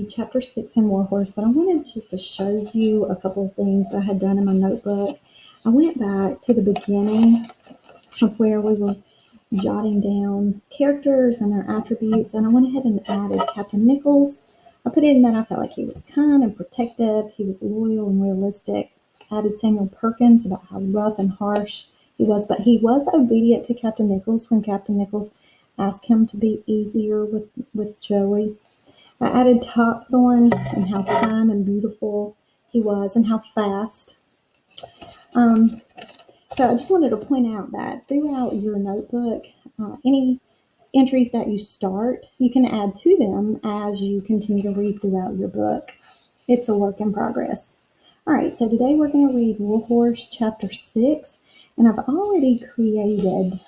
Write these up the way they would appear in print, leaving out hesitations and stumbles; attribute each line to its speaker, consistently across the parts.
Speaker 1: read chapter 6 in Warhorse, but I wanted just to show you a couple of things that I had done in my notebook. I went back to the beginning of where we were jotting down characters and their attributes, and I went ahead and added Captain Nichols. I put in that I felt like he was kind and protective, he was loyal and realistic. Added Samuel Perkins about how rough and harsh he was, but he was obedient to Captain Nichols when Captain Nichols asked him to be easier with Joey. I added Topthorn and how kind and beautiful he was and how fast. Um, so I just wanted to point out that throughout your notebook, any entries that you start, you can add to them as you continue to read throughout your book. It's a work in progress. All right, so today we're going to read Warhorse chapter 6, and I've already created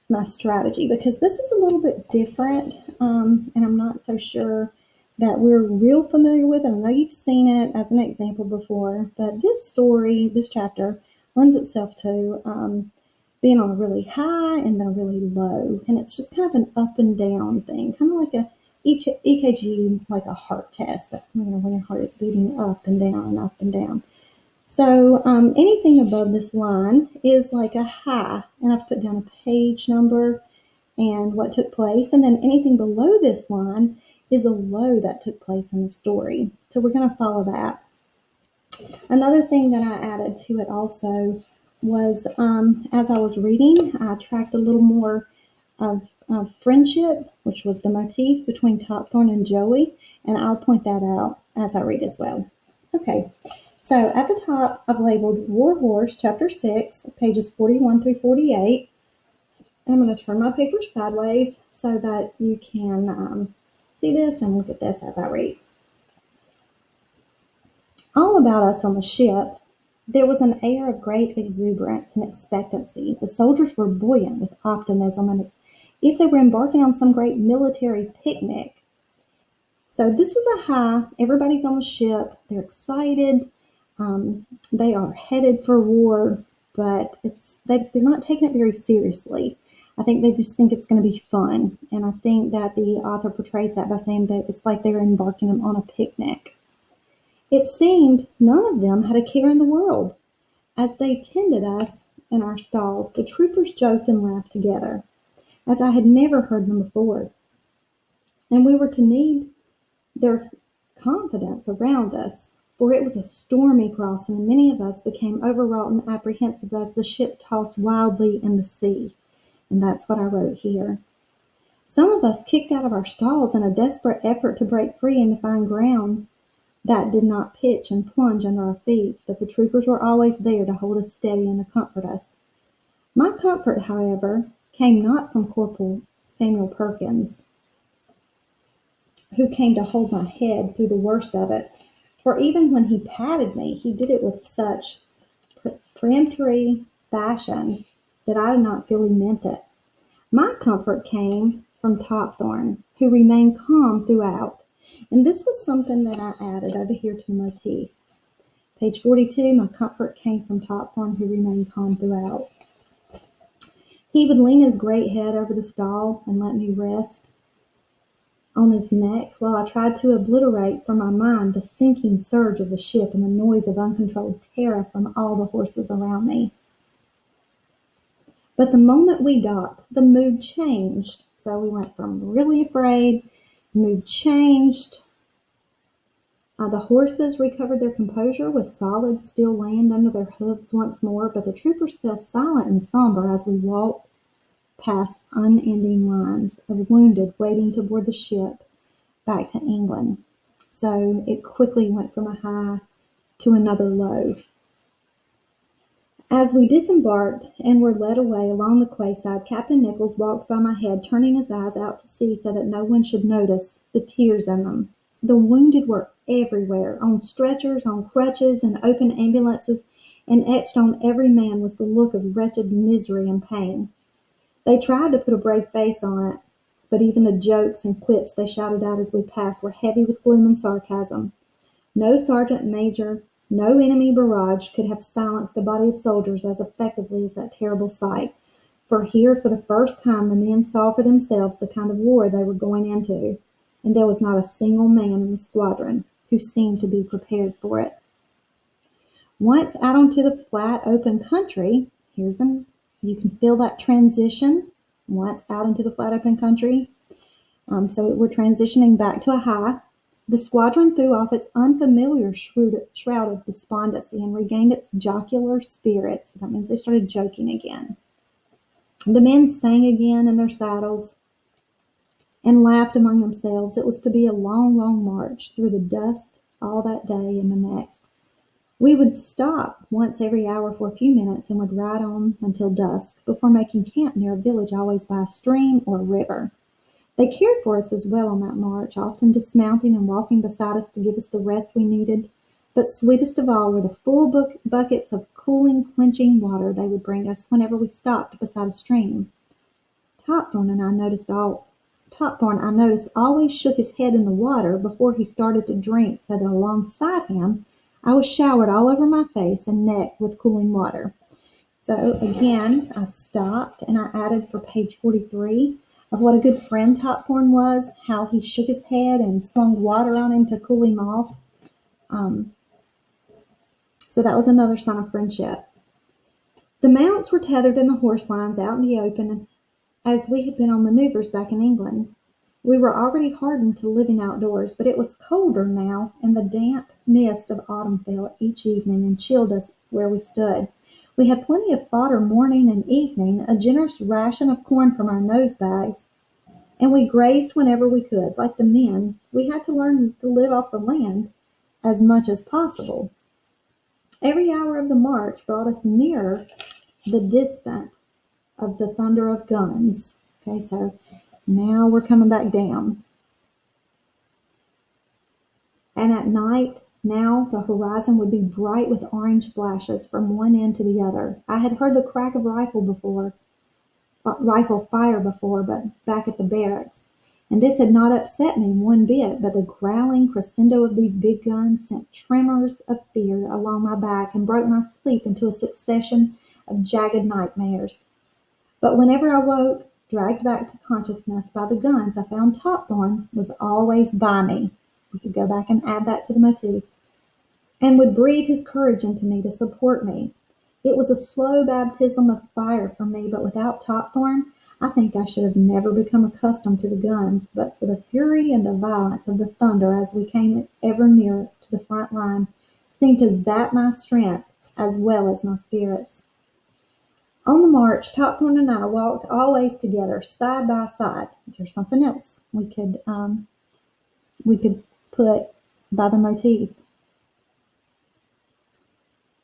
Speaker 1: my strategy because this is a little bit different, and I'm not so sure that we're real familiar with it. I know you've seen it as an example before, but this story, this chapter, lends itself to being on a really high and then a really low, and it's just kind of an up and down thing, kind of like a EKG, like a heart test. When your heart is beating up and down and up and down. So anything above this line is like a high, and I've put down a page number and what took place, and then anything below this line is a low that took place in the story. So we're going to follow that. Another thing that I added to it also was as I was reading, I tracked a little more of friendship, which was the motif between Topthorn and Joey, and I'll point that out as I read as well. Okay. So at the top, I've labeled Warhorse, Chapter 6, pages 41 through 48. I'm going to turn my paper sideways so that you can see this and look at this as I read. All about us on the ship, there was an air of great exuberance and expectancy. The soldiers were buoyant with optimism and as if they were embarking on some great military picnic. So this was a high. Everybody's on the ship. They're excited. They are headed for war, but they're not taking it very seriously. I think they just think it's going to be fun, and I think that the author portrays that by saying that it's like they're embarking on a picnic. It seemed none of them had a care in the world. As they tended us in our stalls, the troopers joked and laughed together, as I had never heard them before, and we were to need their confidence around us. For it was a stormy crossing, and many of us became overwrought and apprehensive as the ship tossed wildly in the sea. And that's what I wrote here. Some of us kicked out of our stalls in a desperate effort to break free and to find ground that did not pitch and plunge under our feet, but the troopers were always there to hold us steady and to comfort us. My comfort, however, came not from Corporal Samuel Perkins, who came to hold my head through the worst of it. For even when he patted me, he did it with such peremptory fashion that I did not feel he meant it. My comfort came from Topthorn, who remained calm throughout. And this was something that I added over here to the motif. Page 42, my comfort came from Topthorn, who remained calm throughout. He would lean his great head over the stall and let me rest on his neck while I tried to obliterate from my mind the sinking surge of the ship and the noise of uncontrolled terror from all the horses around me. But the moment we docked, the mood changed. So we went from really afraid, mood changed. The horses recovered their composure with solid, still land under their hooves once more, but the troopers fell silent and somber as we walked past unending lines of wounded waiting to board the ship back to England. So it quickly went from a high to another low. As we disembarked and were led away along the quayside, Captain Nichols walked by my head, turning his eyes out to sea so that no one should notice the tears in them. The wounded were everywhere, on stretchers, on crutches, and open ambulances, and etched on every man was the look of wretched misery and pain. They tried to put a brave face on it, but even the jokes and quips they shouted out as we passed were heavy with gloom and sarcasm. No sergeant major, no enemy barrage could have silenced a body of soldiers as effectively as that terrible sight, for here for the first time the men saw for themselves the kind of war they were going into. and there was not a single man in the squadron who seemed to be prepared for it. Once out onto the flat, open country, you can feel that transition. Once out into the flat, open country, so we're transitioning back to a high. The squadron threw off its unfamiliar shroud of despondency and regained its jocular spirits. That means they started joking again. The men sang again in their saddles and laughed among themselves. It was to be a long, long march through the dust all that day and the next. We would stop once every hour for a few minutes and would ride on until dusk before making camp near a village, always by a stream or a river. They cared for us as well on that march, often dismounting and walking beside us to give us the rest we needed. But sweetest of all were the full buckets of cooling, quenching water they would bring us whenever we stopped beside a stream. Topthorn I noticed always shook his head in the water before he started to drink, so that alongside him I was showered all over my face and neck with cooling water. So again, I stopped and I added for page 43 of what a good friend Topthorn was, how he shook his head and swung water on him to cool him off. So that was another sign of friendship. The mounts were tethered in the horse lines out in the open, as we had been on maneuvers back in England. We were already hardened to living outdoors, but it was colder now, and the damp mist of autumn fell each evening and chilled us where we stood. We had plenty of fodder morning and evening, a generous ration of corn from our nose bags, and we grazed whenever we could. Like the men, we had to learn to live off the land as much as possible. Every hour of the march brought us nearer the distant of the thunder of guns. Okay, so now we're coming back down. And at night, now the horizon would be bright with orange flashes from one end to the other. I had heard the crack of rifle fire before, but back at the barracks. And this had not upset me one bit, but the growling crescendo of these big guns sent tremors of fear along my back and broke my sleep into a succession of jagged nightmares. But whenever I woke, dragged back to consciousness by the guns, I found Topthorn was always by me. We could go back and add that to the motif. And would breathe his courage into me to support me. It was a slow baptism of fire for me, but without Topthorn, I think I should have never become accustomed to the guns, but for the fury and the violence of the thunder as we came ever nearer to the front line seemed to zap my strength as well as my spirits. On the march, Topthorn and I walked always together, side by side. There's something else we could put by the motif.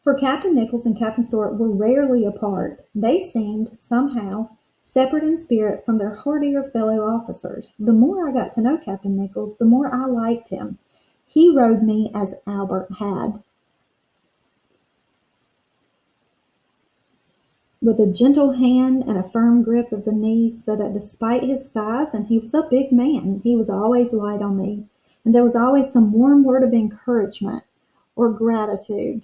Speaker 1: For Captain Nichols and Captain Stewart were rarely apart. They seemed, somehow, separate in spirit from their heartier fellow officers. The more I got to know Captain Nichols, the more I liked him. He rode me as Albert had, with a gentle hand and a firm grip of the knees, so that despite his size, and he was a big man, he was always light on me, and there was always some warm word of encouragement or gratitude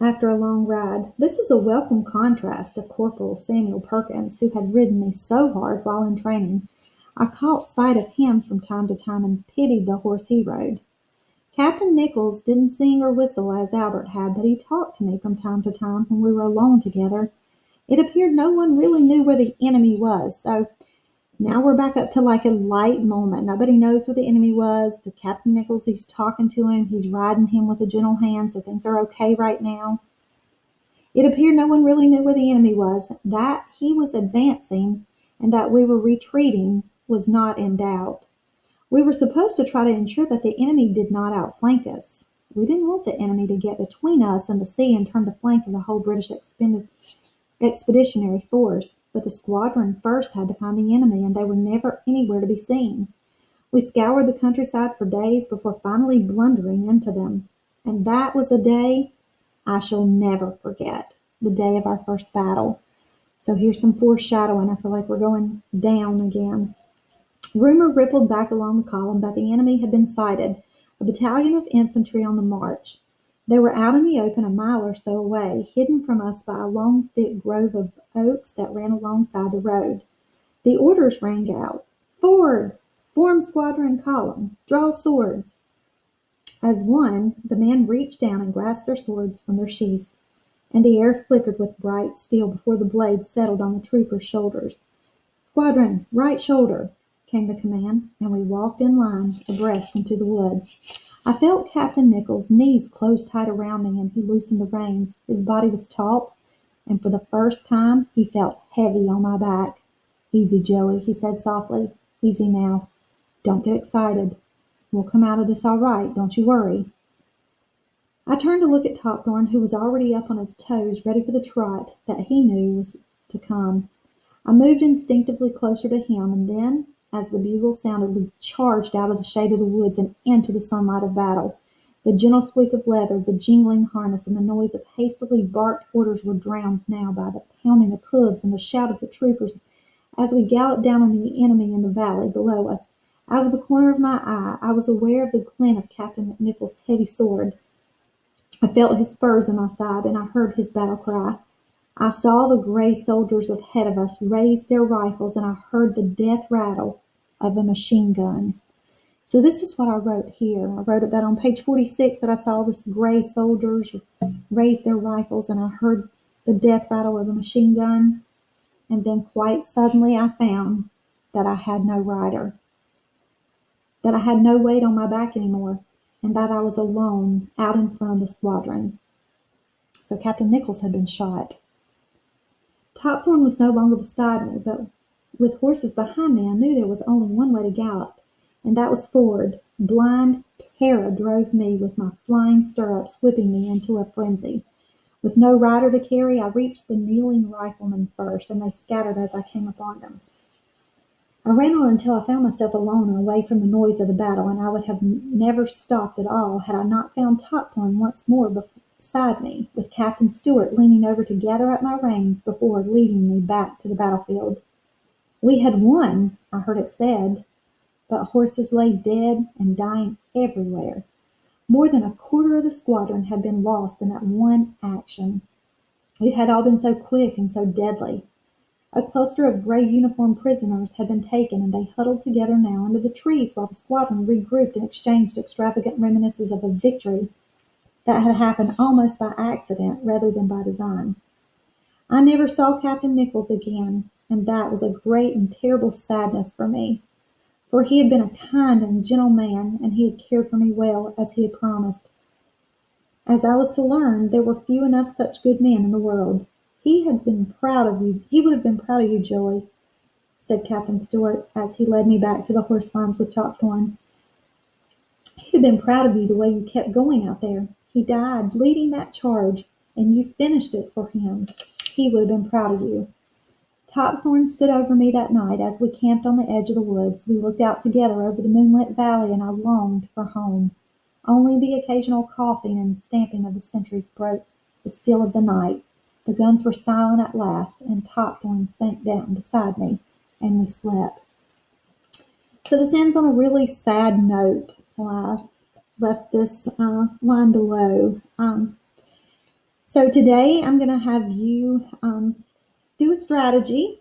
Speaker 1: after a long ride. This was a welcome contrast to Corporal Samuel Perkins, who had ridden me so hard while in training. I caught sight of him from time to time and pitied the horse he rode. Captain Nichols didn't sing or whistle as Albert had, but he talked to me from time to time when we were alone together. It appeared no one really knew where the enemy was, so now we're back up to like a light moment. Nobody knows where the enemy was. The Captain Nichols, he's talking to him. He's riding him with a gentle hand, so things are okay right now. It appeared no one really knew where the enemy was. That he was advancing and that we were retreating was not in doubt. We were supposed to try to ensure that the enemy did not outflank us. We didn't want the enemy to get between us and the sea and turn the flank of the whole British expeditionary force. But the squadron first had to find the enemy, and they were never anywhere to be seen. We scoured the countryside for days before finally blundering into them. And that was a day I shall never forget, the day of our first battle. So here's some foreshadowing. I feel like we're going down again. Rumor rippled back along the column that the enemy had been sighted, a battalion of infantry on the march. They were out in the open a mile or so away, hidden from us by a long, thick grove of oaks that ran alongside the road. The orders rang out, "Forward! Form squadron column. Draw swords. As one, the men reached down and grasped their swords from their sheaths, and the air flickered with bright steel before the blades settled on the troopers' shoulders. "Squadron, right shoulder," came the command, and we walked in line abreast into the woods. I felt Captain Nichols' knees close tight around me, and he loosened the reins. His body was taut, and for the first time he felt heavy on my back. "Easy, Joey," he said softly. "Easy now. Don't get excited. We'll come out of this all right, don't you worry." I turned to look at Topthorne, who was already up on his toes, ready for the trot that he knew was to come. I moved instinctively closer to him, and then, as the bugle sounded, we charged out of the shade of the woods and into the sunlight of battle. The gentle squeak of leather, the jingling harness, and the noise of hastily barked orders were drowned now by the pounding of hoofs and the shout of the troopers as we galloped down on the enemy in the valley below us. Out of the corner of my eye, I was aware of the glint of Captain McNichol's heavy sword. I felt his spurs in my side, and I heard his battle cry. I saw the gray soldiers ahead of us raise their rifles, and I heard the death rattle of a machine gun. So this is what I wrote here. I wrote that on page 46, that I saw this gray soldiers raise their rifles, and I heard the death rattle of a machine gun. And then quite suddenly I found that I had no rider, that I had no weight on my back anymore, and that I was alone out in front of the squadron. So Captain Nichols had been shot. Topthorne was no longer beside me, but with horses behind me I knew there was only one way to gallop, and that was forward. Blind terror drove me with my flying stirrups, whipping me into a frenzy. With no rider to carry, I reached the kneeling riflemen first, and they scattered as I came upon them. I ran on until I found myself alone and away from the noise of the battle, and I would have never stopped at all had I not found Topthorne once more beside me, with Captain Stewart leaning over to gather up my reins before leading me back to the battlefield. We had won, I heard it said, but horses lay dead and dying everywhere. More than a quarter of the squadron had been lost in that one action. It had all been so quick and so deadly. A cluster of gray uniformed prisoners had been taken, and they huddled together now under the trees while the squadron regrouped and exchanged extravagant reminiscences of a victory that had happened almost by accident rather than by design. I never saw Captain Nichols again, and that was a great and terrible sadness for me, for he had been a kind and gentle man, and he had cared for me well, as he had promised. As I was to learn, there were few enough such good men in the world. He would have been proud of you, Joey, said Captain Stewart, as he led me back to the horse lines with Topthorne. He'd have been proud of you the way you kept going out there. He died leading that charge, and you finished it for him. He would have been proud of you. Topthorne stood over me that night as we camped on the edge of the woods. We looked out together over the moonlit valley, and I longed for home. Only the occasional coughing and stamping of the sentries broke the still of the night. The guns were silent at last, and Topthorne sank down beside me, and we slept. So this ends on a really sad note, so I left this line below. So today I'm going to have you do a strategy.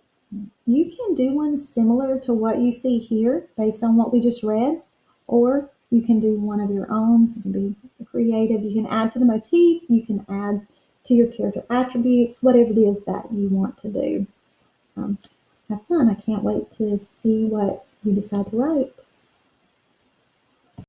Speaker 1: You can do one similar to what you see here based on what we just read, or you can do one of your own. You can be creative. You can add to the motif. You can add to your character attributes, whatever it is that you want to do. Have fun. I can't wait to see what you decide to write.